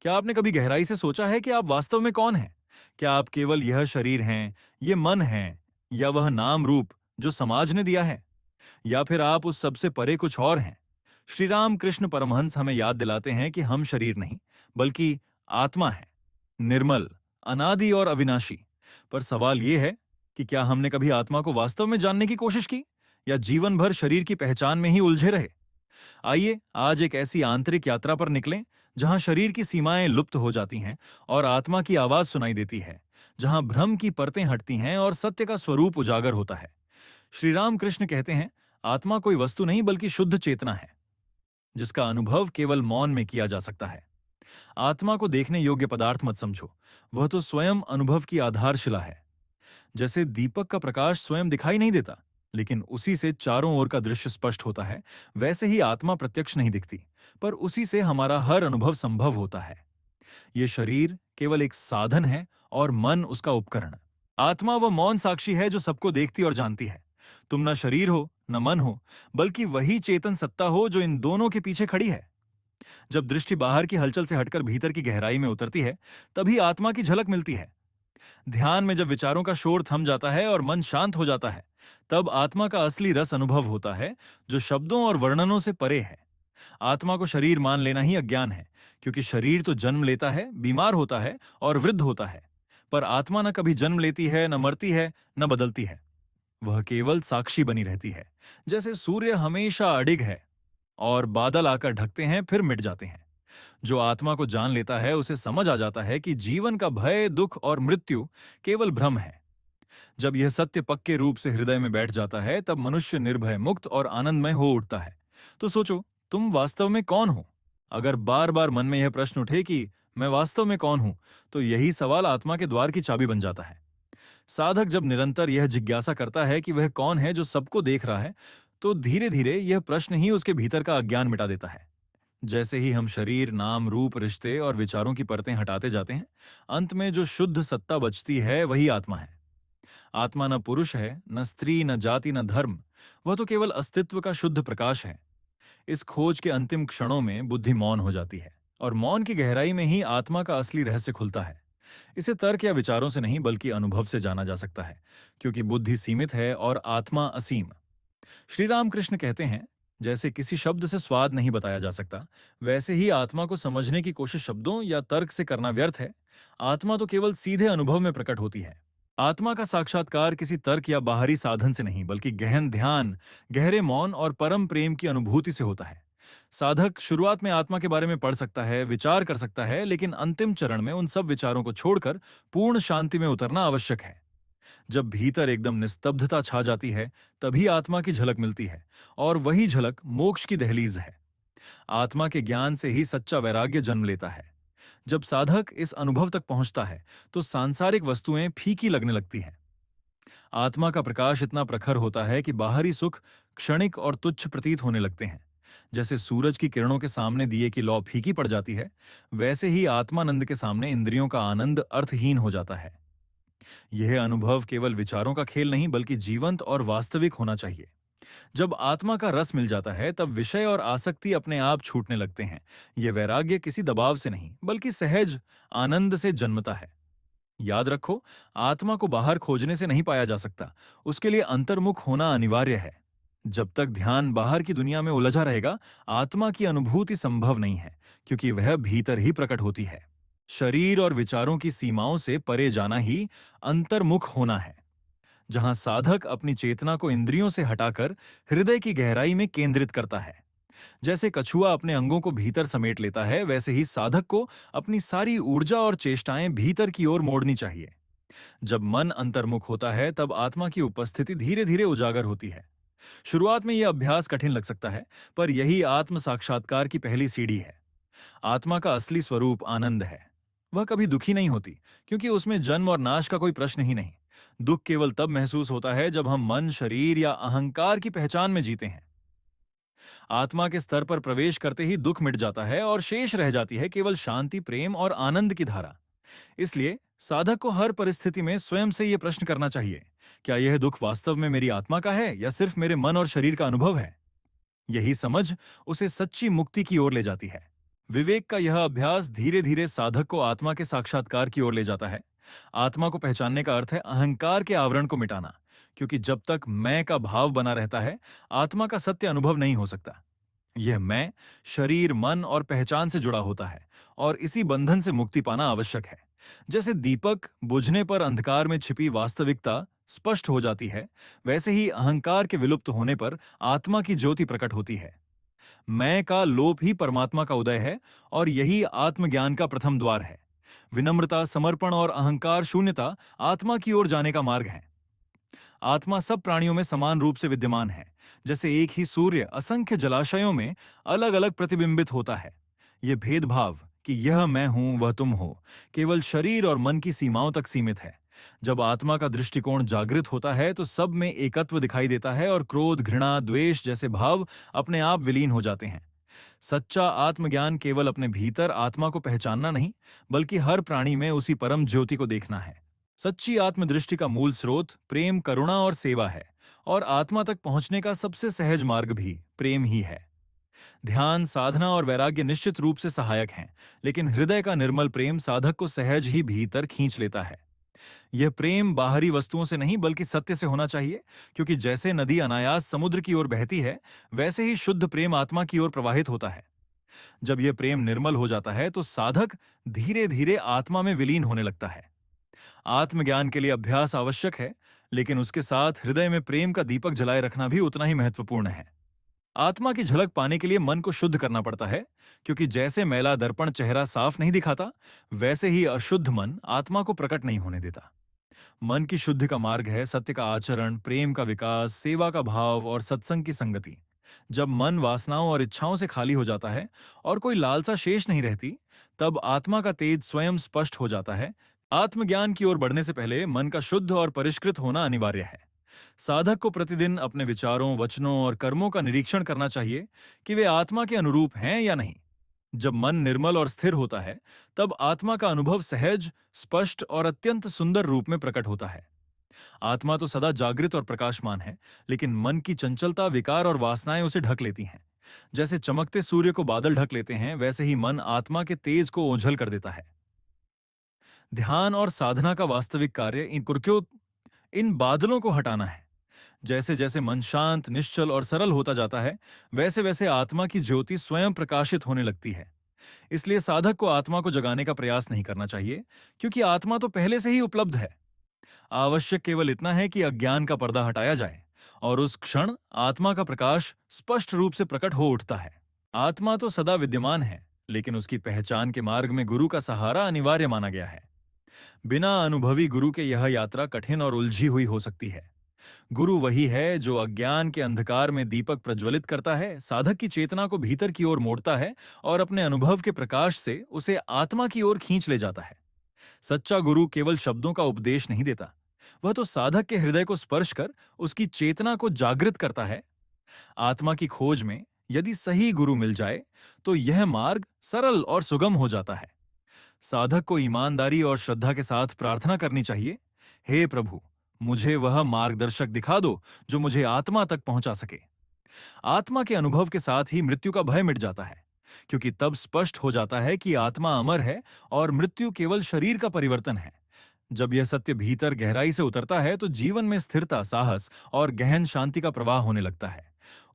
क्या आपने कभी गहराई से सोचा है कि आप वास्तव में कौन हैं? क्या आप केवल यह शरीर हैं, ये मन है, या वह नाम रूप जो समाज ने दिया है? या फिर आप उस सब से परे कुछ और हैं? श्री राम कृष्ण परमहंस हमें याद दिलाते हैं कि हम शरीर नहीं, बल्कि आत्मा है, निर्मल, अनादि और अविनाशी। पर सवाल यह है कि क्या हमने कभी आत्मा को वास्तव में जानने की कोशिश की, या जीवन भर शरीर की पहचान में ही उलझे रहे? आइए आज एक ऐसी आंतरिक यात्रा पर निकलें जहां शरीर की सीमाएं लुप्त हो जाती हैं और आत्मा की आवाज सुनाई देती है, जहां भ्रम की परतें हटती हैं और सत्य का स्वरूप उजागर होता है। श्री राम कृष्ण कहते हैं, आत्मा कोई वस्तु नहीं बल्कि शुद्ध चेतना है, जिसका अनुभव केवल मौन में किया जा सकता है। आत्मा को देखने योग्य पदार्थ मत समझो, वह तो स्वयं अनुभव की आधारशिला है। जैसे दीपक का प्रकाश स्वयं दिखाई नहीं देता, लेकिन उसी से चारों ओर का दृश्य स्पष्ट होता है, वैसे ही आत्मा प्रत्यक्ष नहीं दिखती, पर उसी से हमारा हर अनुभव संभव होता है। ये शरीर केवल एक साधन है और मन उसका उपकरण। आत्मा वह मौन साक्षी है जो सबको देखती और जानती है। तुम न शरीर हो न मन हो, बल्कि वही चेतन सत्ता हो जो इन दोनों के पीछे खड़ी है। जब दृष्टि बाहर की हलचल से हटकर भीतर की गहराई में उतरती है, तभी आत्मा की झलक मिलती है। ध्यान में जब विचारों का शोर थम जाता है और मन शांत हो जाता है, तब आत्मा का असली रस अनुभव होता है, जो शब्दों और वर्णनों से परे है। आत्मा को शरीर मान लेना ही अज्ञान है, क्योंकि शरीर तो जन्म लेता है, बीमार होता है और वृद्ध होता है। पर आत्मा न कभी जन्म लेती है, न मरती है, न बदलती है। वह केवल साक्षी बनी रहती है। जैसे सूर्य हमेशा अडिग है और बादल आकर ढकते हैं फिर मिट जाते हैं। जो आत्मा को जान लेता है उसे समझ आ जाता है कि जीवन का भय, दुख और मृत्यु केवल भ्रम है। जब यह सत्य पक्के रूप से हृदय में बैठ जाता है, तब मनुष्य निर्भय, मुक्त और आनंदमय हो उठता है। तो सोचो, तुम वास्तव में कौन हो? अगर बार बार मन में यह प्रश्न उठे कि मैं वास्तव में कौन हूं, तो यही सवाल आत्मा के द्वार की चाबी बन जाता है। साधक जब निरंतर यह जिज्ञासा करता है कि वह कौन है जो सबको देख रहा है, तो धीरे धीरे यह प्रश्न ही उसके भीतर का अज्ञान मिटा देता है। जैसे ही हम शरीर, नाम, रूप, रिश्ते और विचारों की परतें हटाते जाते हैं, अंत में जो शुद्ध सत्ता बचती है वही आत्मा है। आत्मा न पुरुष है, न स्त्री, न जाति, न धर्म। वह तो केवल अस्तित्व का शुद्ध प्रकाश है। इस खोज के अंतिम क्षणों में बुद्धि मौन हो जाती है, और मौन की गहराई में ही आत्मा का असली रहस्य खुलता है। इसे तर्क या विचारों से नहीं बल्कि अनुभव से जाना जा सकता है, क्योंकि बुद्धि सीमित है और आत्मा असीम। श्री राम कृष्ण कहते हैं, जैसे किसी शब्द से स्वाद नहीं बताया जा सकता, वैसे ही आत्मा को समझने की कोशिश शब्दों या तर्क से करना व्यर्थ है। आत्मा तो केवल सीधे अनुभव में प्रकट होती है। आत्मा का साक्षात्कार किसी तर्क या बाहरी साधन से नहीं बल्कि गहन ध्यान, गहरे मौन और परम प्रेम की अनुभूति से होता है। साधक शुरुआत में आत्मा के बारे में पढ़ सकता है, विचार कर सकता है, लेकिन अंतिम चरण में उन सब विचारों को छोड़कर पूर्ण शांति में उतरना आवश्यक है। जब भीतर एकदम निस्तब्धता छा जाती है, तभी आत्मा की झलक मिलती है, और वही झलक मोक्ष की दहलीज है। आत्मा के ज्ञान से ही सच्चा वैराग्य जन्म लेता है। जब साधक इस अनुभव तक पहुंचता है, तो सांसारिक वस्तुएं फीकी लगने लगती हैं। आत्मा का प्रकाश इतना प्रखर होता है कि बाहरी सुख क्षणिक और तुच्छ प्रतीत होने लगते हैं। जैसे सूरज की किरणों के सामने दिए की लौ फीकी पड़ जाती है, वैसे ही आत्मानंद के सामने इंद्रियों का आनंद अर्थहीन हो जाता है। यह अनुभव केवल विचारों का खेल नहीं बल्कि जीवंत और वास्तविक होना चाहिए। जब आत्मा का रस मिल जाता है, तब विषय और आसक्ति अपने आप छूटने लगते हैं। यह वैराग्य किसी दबाव से नहीं बल्कि सहज आनंद से जन्मता है। याद रखो, आत्मा को बाहर खोजने से नहीं पाया जा सकता, उसके लिए अंतर्मुख होना अनिवार्य है। जब तक ध्यान बाहर की दुनिया में उलझा रहेगा, आत्मा की अनुभूति संभव नहीं है, क्योंकि वह भीतर ही प्रकट होती है। शरीर और विचारों की सीमाओं से परे जाना ही अंतर्मुख होना है, जहां साधक अपनी चेतना को इंद्रियों से हटाकर हृदय की गहराई में केंद्रित करता है। जैसे कछुआ अपने अंगों को भीतर समेट लेता है, वैसे ही साधक को अपनी सारी ऊर्जा और चेष्टाएं भीतर की ओर मोड़नी चाहिए। जब मन अंतर्मुख होता है, तब आत्मा की उपस्थिति धीरे धीरे उजागर होती है। शुरुआत में यह अभ्यास कठिन लग सकता है, पर यही आत्म साक्षात्कार की पहली सीढ़ी है। आत्मा का असली स्वरूप आनंद है। वह कभी दुखी नहीं होती, क्योंकि उसमें जन्म और नाश का कोई प्रश्न ही नहीं। दुख केवल तब महसूस होता है जब हम मन, शरीर या अहंकार की पहचान में जीते हैं। आत्मा के स्तर पर प्रवेश करते ही दुख मिट जाता है और शेष रह जाती है केवल शांति, प्रेम और आनंद की धारा। इसलिए साधक को हर परिस्थिति में स्वयं से यह प्रश्न करना चाहिए, क्या यह दुख वास्तव में मेरी आत्मा का है या सिर्फ मेरे मन और शरीर का अनुभव है? यही समझ उसे सच्ची मुक्ति की ओर ले जाती है। विवेक का यह अभ्यास धीरे धीरे साधक को आत्मा के साक्षात्कार की ओर ले जाता है। आत्मा को पहचानने का अर्थ है अहंकार के आवरण को मिटाना, क्योंकि जब तक मैं का भाव बना रहता है, आत्मा का सत्य अनुभव नहीं हो सकता। यह मैं शरीर, मन और पहचान से जुड़ा होता है, और इसी बंधन से मुक्ति पाना आवश्यक है। जैसे दीपक बुझने पर अंधकार में छिपी वास्तविकता स्पष्ट हो जाती है, वैसे ही अहंकार के विलुप्त होने पर आत्मा की ज्योति प्रकट होती है। मैं का लोप ही परमात्मा का उदय है, और यही आत्मज्ञान का प्रथम द्वार है। विनम्रता, समर्पण और अहंकार शून्यता आत्मा की ओर जाने का मार्ग है। आत्मा सब प्राणियों में समान रूप से विद्यमान है। जैसे एक ही सूर्य असंख्य जलाशयों में अलग अलग प्रतिबिंबित होता है। यह भेदभाव कि यह मैं हूं वह तुम हो केवल शरीर और मन की सीमाओं तक सीमित है। जब आत्मा का दृष्टिकोण जागृत होता है तो सब में एकत्व दिखाई देता है, और क्रोध, घृणा, द्वेष जैसे भाव अपने आप विलीन हो जाते हैं। सच्चा आत्मज्ञान केवल अपने भीतर आत्मा को पहचानना नहीं, बल्कि हर प्राणी में उसी परम ज्योति को देखना है। सच्ची आत्मदृष्टि का मूल स्रोत प्रेम, करुणा और सेवा है, और आत्मा तक पहुंचने का सबसे सहज मार्ग भी प्रेम ही है। ध्यान, साधना और वैराग्य निश्चित रूप से सहायक हैं, लेकिन हृदय का निर्मल प्रेम साधक को सहज ही भीतर खींच लेता है। यह प्रेम बाहरी वस्तुओं से नहीं बल्कि सत्य से होना चाहिए, क्योंकि जैसे नदी अनायास समुद्र की ओर बहती है, वैसे ही शुद्ध प्रेम आत्मा की ओर प्रवाहित होता है। जब यह प्रेम निर्मल हो जाता है तो साधक धीरे धीरे आत्मा में विलीन होने लगता है। आत्मज्ञान के लिए अभ्यास आवश्यक है, लेकिन उसके साथ हृदय में प्रेम का दीपक जलाए रखना भी उतना ही महत्वपूर्ण है। आत्मा की झलक पाने के लिए मन को शुद्ध करना पड़ता है, क्योंकि जैसे मैला दर्पण चेहरा साफ नहीं दिखाता, वैसे ही अशुद्ध मन आत्मा को प्रकट नहीं होने देता। मन की शुद्धि का मार्ग है सत्य का आचरण, प्रेम का विकास, सेवा का भाव और सत्संग की संगति। जब मन वासनाओं और इच्छाओं से खाली हो जाता है और कोई लालसा शेष नहीं रहती, तब आत्मा का तेज स्वयं स्पष्ट हो जाता है। आत्मज्ञान की ओर बढ़ने से पहले मन का शुद्ध और परिष्कृत होना अनिवार्य है। साधक को प्रतिदिन अपने विचारों, वचनों और कर्मों का निरीक्षण करना चाहिए कि वे आत्मा के अनुरूप हैं या नहीं। जब मन निर्मल और स्थिर होता है, तब आत्मा का अनुभव सहज, स्पष्ट और अत्यंत सुंदर रूप में प्रकट होता है। आत्मा तो सदा जागृत और प्रकाशमान है, लेकिन मन की चंचलता, विकार और वासनाएं उसे ढक लेती हैं। जैसे चमकते सूर्य को बादल ढक लेते हैं, वैसे ही मन आत्मा के तेज को ओझल कर देता है। ध्यान और साधना का वास्तविक कार्य इन बादलों को हटाना है। जैसे जैसे मन शांत, निश्चल और सरल होता जाता है, वैसे वैसे आत्मा की ज्योति स्वयं प्रकाशित होने लगती है। इसलिए साधक को आत्मा को जगाने का प्रयास नहीं करना चाहिए, क्योंकि आत्मा तो पहले से ही उपलब्ध है। आवश्यक केवल इतना है कि अज्ञान का पर्दा हटाया जाए, और उस क्षण आत्मा का प्रकाश स्पष्ट रूप से प्रकट हो उठता है। आत्मा तो सदा विद्यमान है, लेकिन उसकी पहचान के मार्ग में गुरु का सहारा अनिवार्य माना गया है। बिना अनुभवी गुरु के यह यात्रा कठिन और उलझी हुई हो सकती है। गुरु वही है जो अज्ञान के अंधकार में दीपक प्रज्वलित करता है, साधक की चेतना को भीतर की ओर मोड़ता है और अपने अनुभव के प्रकाश से उसे आत्मा की ओर खींच ले जाता है। सच्चा गुरु केवल शब्दों का उपदेश नहीं देता, वह तो साधक के हृदय को स्पर्श कर उसकी चेतना को जागृत करता है। आत्मा की खोज में यदि सही गुरु मिल जाए तो यह मार्ग सरल और सुगम हो जाता है। साधक को ईमानदारी और श्रद्धा के साथ प्रार्थना करनी चाहिए, हे प्रभु, मुझे वह मार्गदर्शक दिखा दो जो मुझे आत्मा तक पहुंचा सके। आत्मा के अनुभव के साथ ही मृत्यु का भय मिट जाता है, क्योंकि तब स्पष्ट हो जाता है कि आत्मा अमर है और मृत्यु केवल शरीर का परिवर्तन है। जब यह सत्य भीतर गहराई से उतरता है तो जीवन में स्थिरता, साहस और गहन शांति का प्रवाह होने लगता है।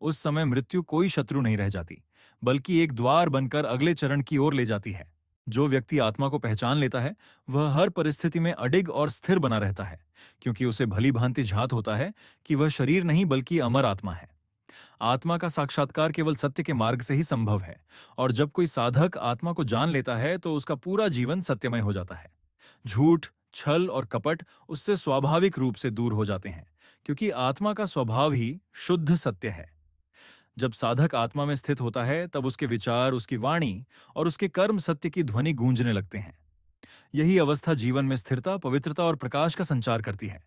उस समय मृत्यु कोई शत्रु नहीं रह जाती, बल्कि एक द्वार बनकर अगले चरण की ओर ले जाती है। जो व्यक्ति आत्मा को पहचान लेता है, वह हर परिस्थिति में अडिग और स्थिर बना रहता है, क्योंकि उसे भली भांति झात होता है कि वह शरीर नहीं बल्कि अमर आत्मा है। आत्मा का साक्षात्कार केवल सत्य के मार्ग से ही संभव है, और जब कोई साधक आत्मा को जान लेता है तो उसका पूरा जीवन सत्यमय हो जाता है। झूठ, छल और कपट उससे स्वाभाविक रूप से दूर हो जाते हैं, क्योंकि आत्मा का स्वभाव ही शुद्ध सत्य है। जब साधक आत्मा में स्थित होता है, तब उसके विचार, उसकी वाणी और उसके कर्म सत्य की ध्वनि गूंजने लगते हैं। यही अवस्था जीवन में स्थिरता, पवित्रता और प्रकाश का संचार करती है।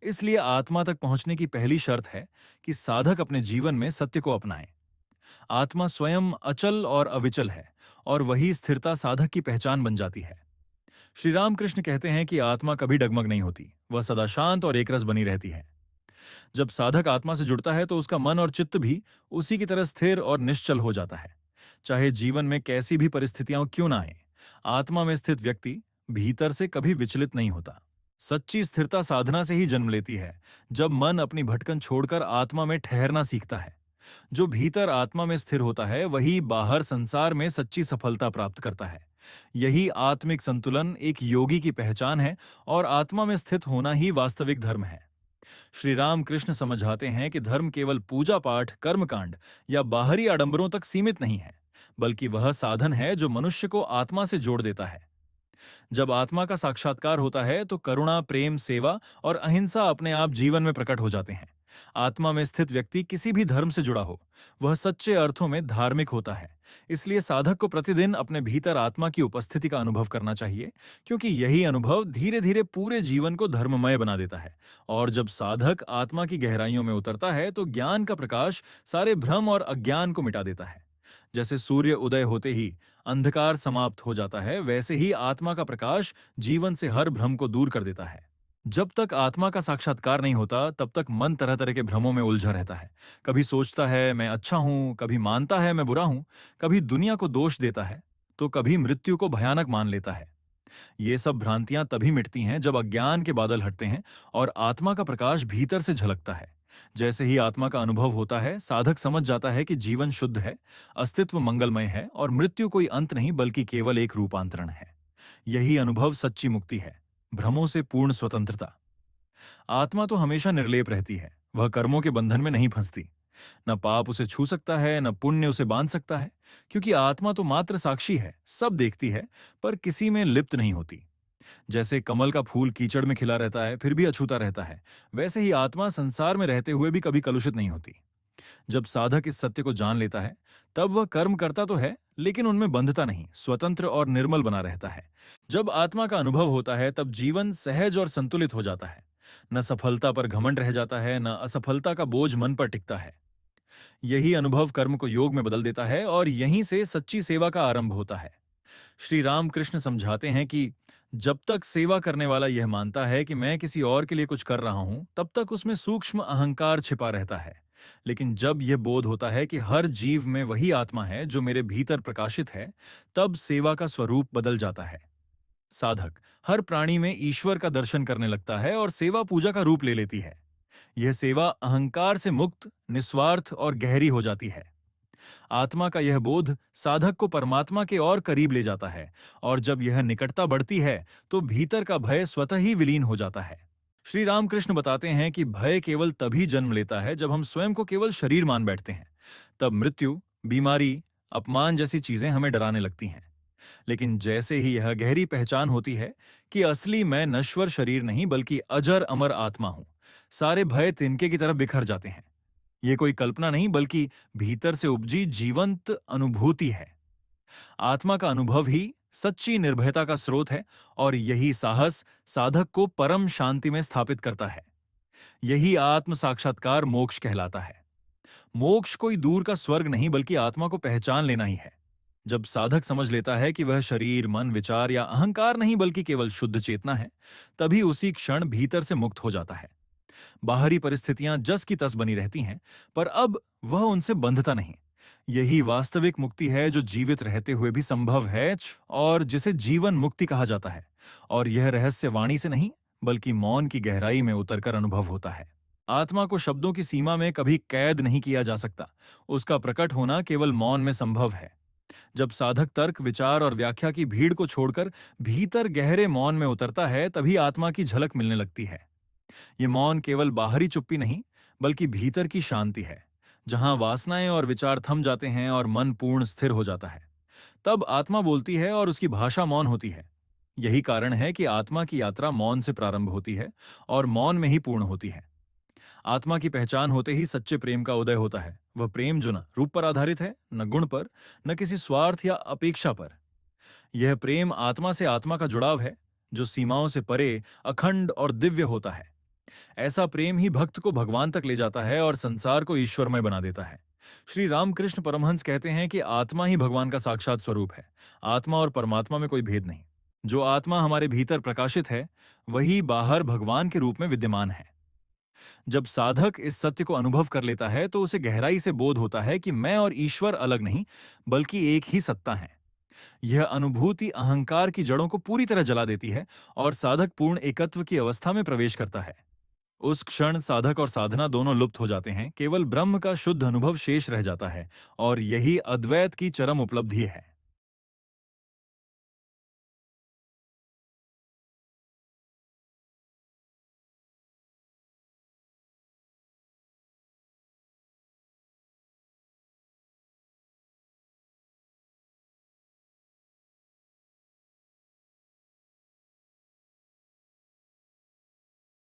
इसलिए आत्मा तक पहुंचने की पहली शर्त है कि साधक अपने जीवन में सत्य को अपनाए। आत्मा स्वयं अचल और अविचल है, और वही स्थिरता साधक की पहचान बन जाती है। श्री रामकृष्ण कहते हैं कि आत्मा कभी डगमग नहीं होती, वह सदा शांत और एकरस बनी रहती है। जब साधक आत्मा से जुड़ता है तो उसका मन और चित्त भी उसी की तरह स्थिर और निश्चल हो जाता है। चाहे जीवन में कैसी भी परिस्थितियां क्यों ना आए, आत्मा में स्थित व्यक्ति भीतर से कभी विचलित नहीं होता। सच्ची स्थिरता साधना से ही जन्म लेती है, जब मन अपनी भटकन छोड़कर आत्मा में ठहरना सीखता है। जो भीतर आत्मा में स्थिर होता है वही बाहर संसार में सच्ची सफलता प्राप्त करता है। यही आत्मिक संतुलन एक योगी की पहचान है और आत्मा में स्थित होना ही वास्तविक धर्म है। श्री राम कृष्ण समझाते हैं कि धर्म केवल पूजा पाठ, कर्मकांड या बाहरी आडंबरों तक सीमित नहीं है, बल्कि वह साधन है जो मनुष्य को आत्मा से जोड़ देता है। जब आत्मा का साक्षात्कार होता है तो करुणा, प्रेम, सेवा और अहिंसा अपने आप जीवन में प्रकट हो जाते हैं। आत्मा में स्थित व्यक्ति किसी भी धर्म से जुड़ा हो, वह सच्चे अर्थों में धार्मिक होता है। इसलिए साधक को प्रतिदिन अपने भीतर आत्मा की उपस्थिति का अनुभव करना चाहिए, क्योंकि यही अनुभव धीरे धीरे पूरे जीवन को धर्ममय बना देता है। और जब साधक आत्मा की गहराइयों में उतरता है तो ज्ञान का प्रकाश सारे भ्रम और अज्ञान को मिटा देता है। जैसे सूर्य उदय होते ही अंधकार समाप्त हो जाता है, वैसे ही आत्मा का प्रकाश जीवन से हर भ्रम को दूर कर देता है। जब तक आत्मा का साक्षात्कार नहीं होता तब तक मन तरह तरह के भ्रमों में उलझा रहता है। कभी सोचता है मैं अच्छा हूं, कभी मानता है मैं बुरा हूं, कभी दुनिया को दोष देता है, तो कभी मृत्यु को भयानक मान लेता है। ये सब भ्रांतियां तभी मिटती हैं जब अज्ञान के बादल हटते हैं और आत्मा का प्रकाश भीतर से झलकता है। जैसे ही आत्मा का अनुभव होता है, साधक समझ जाता है कि जीवन शुद्ध है, अस्तित्व मंगलमय है और मृत्यु कोई अंत नहीं बल्कि केवल एक रूपांतरण है। यही अनुभव सच्ची मुक्ति है, भ्रमों से पूर्ण स्वतंत्रता। आत्मा तो हमेशा निर्लेप रहती है, वह कर्मों के बंधन में नहीं फंसती। न पाप उसे छू सकता है, न पुण्य उसे बांध सकता है, क्योंकि आत्मा तो मात्र साक्षी है, सब देखती है, पर किसी में लिप्त नहीं होती। जैसे कमल का फूल कीचड़ में खिला रहता है फिर भी अछूता रहता है, वैसे ही आत्मा संसार में रहते हुए भी कभी कलुषित नहीं होती। जब साधक इस सत्य को जान लेता है, तब वह कर्म करता तो है, लेकिन उनमें बंधता नहीं, स्वतंत्र और निर्मल बना रहता है। जब आत्मा का अनुभव होता है तब जीवन सहज और संतुलित हो जाता है। न सफलता पर घमंड रह जाता है, न असफलता का बोझ मन पर टिकता है। यही अनुभव कर्म को योग में बदल देता है और यहीं से सच्ची सेवा का आरंभ होता है। श्री रामकृष्ण समझाते हैं कि जब तक सेवा करने वाला यह मानता है कि मैं किसी और के लिए कुछ कर रहा हूं, तब तक उसमें सूक्ष्म अहंकार छिपा रहता है। लेकिन जब यह बोध होता है कि हर जीव में वही आत्मा है जो मेरे भीतर प्रकाशित है, तब सेवा का स्वरूप बदल जाता है। साधक हर प्राणी में ईश्वर का दर्शन करने लगता है और सेवा पूजा का रूप ले लेती है। यह सेवा अहंकार से मुक्त, निस्वार्थ और गहरी हो जाती है। आत्मा का यह बोध साधक को परमात्मा के और करीब ले जाता है और जब यह निकटता बढ़ती है तो भीतर का भय स्वतः ही विलीन हो जाता है। श्री रामकृष्ण बताते हैं कि भय केवल तभी जन्म लेता है जब हम स्वयं को केवल शरीर मान बैठते हैं। तब मृत्यु, बीमारी, अपमान जैसी चीजें हमें डराने लगती हैं। लेकिन जैसे ही यह गहरी पहचान होती है कि असली मैं नश्वर शरीर नहीं बल्कि अजर अमर आत्मा हूं, सारे भय तिनके की तरफ बिखर जाते हैं। ये कोई कल्पना नहीं बल्कि भीतर से उपजी जीवंत अनुभूति है। आत्मा का अनुभव ही सच्ची निर्भयता का स्रोत है और यही साहस साधक को परम शांति में स्थापित करता है। यही आत्म साक्षात्कार मोक्ष कहलाता है। मोक्ष कोई दूर का स्वर्ग नहीं बल्कि आत्मा को पहचान लेना ही है। जब साधक समझ लेता है कि वह शरीर, मन, विचार या अहंकार नहीं बल्कि केवल शुद्ध चेतना है, तभी उसी क्षण भीतर से मुक्त हो जाता है। बाहरी परिस्थितियां जस की तस बनी रहती हैं, पर अब वह उनसे बंधता नहीं। यही वास्तविक मुक्ति है जो जीवित रहते हुए भी संभव है और जिसे जीवन मुक्ति कहा जाता है। और यह रहस्य वाणी से नहीं बल्कि मौन की गहराई में उतरकर अनुभव होता है। आत्मा को शब्दों की सीमा में कभी कैद नहीं किया जा सकता, उसका प्रकट होना केवल मौन में संभव है। जब साधक तर्क, विचार और व्याख्या की भीड़ को छोड़कर भीतर गहरे मौन में उतरता है, तभी आत्मा की झलक मिलने लगती है। ये मौन केवल बाहरी चुप्पी नहीं बल्कि भीतर की शांति है, जहां वासनाएं और विचार थम जाते हैं और मन पूर्ण स्थिर हो जाता है। तब आत्मा बोलती है और उसकी भाषा मौन होती है। यही कारण है कि आत्मा की यात्रा मौन से प्रारंभ होती है और मौन में ही पूर्ण होती है। आत्मा की पहचान होते ही सच्चे प्रेम का उदय होता है। वह प्रेम जो न रूप पर आधारित है, न गुण पर, न किसी स्वार्थ या अपेक्षा पर। यह प्रेम आत्मा से आत्मा का जुड़ाव है जो सीमाओं से परे, अखंड और दिव्य होता है। ऐसा प्रेम ही भक्त को भगवान तक ले जाता है और संसार को ईश्वरमय बना देता है। श्री रामकृष्ण परमहंस कहते हैं कि आत्मा ही भगवान का साक्षात स्वरूप है। आत्मा और परमात्मा में कोई भेद नहीं। जो आत्मा हमारे भीतर प्रकाशित है, वही बाहर भगवान के रूप में विद्यमान है। जब साधक इस सत्य को अनुभव कर लेता है तो उसे गहराई से बोध होता है कि मैं और ईश्वर अलग नहीं, बल्कि एक ही सत्ता है। यह अनुभूति अहंकार की जड़ों को पूरी तरह जला देती है और साधक पूर्ण एकत्व की अवस्था में प्रवेश करता है। उस क्षण साधक और साधना दोनों लुप्त हो जाते हैं, केवल ब्रह्म का शुद्ध अनुभव शेष रह जाता है और यही अद्वैत की चरम उपलब्धि है।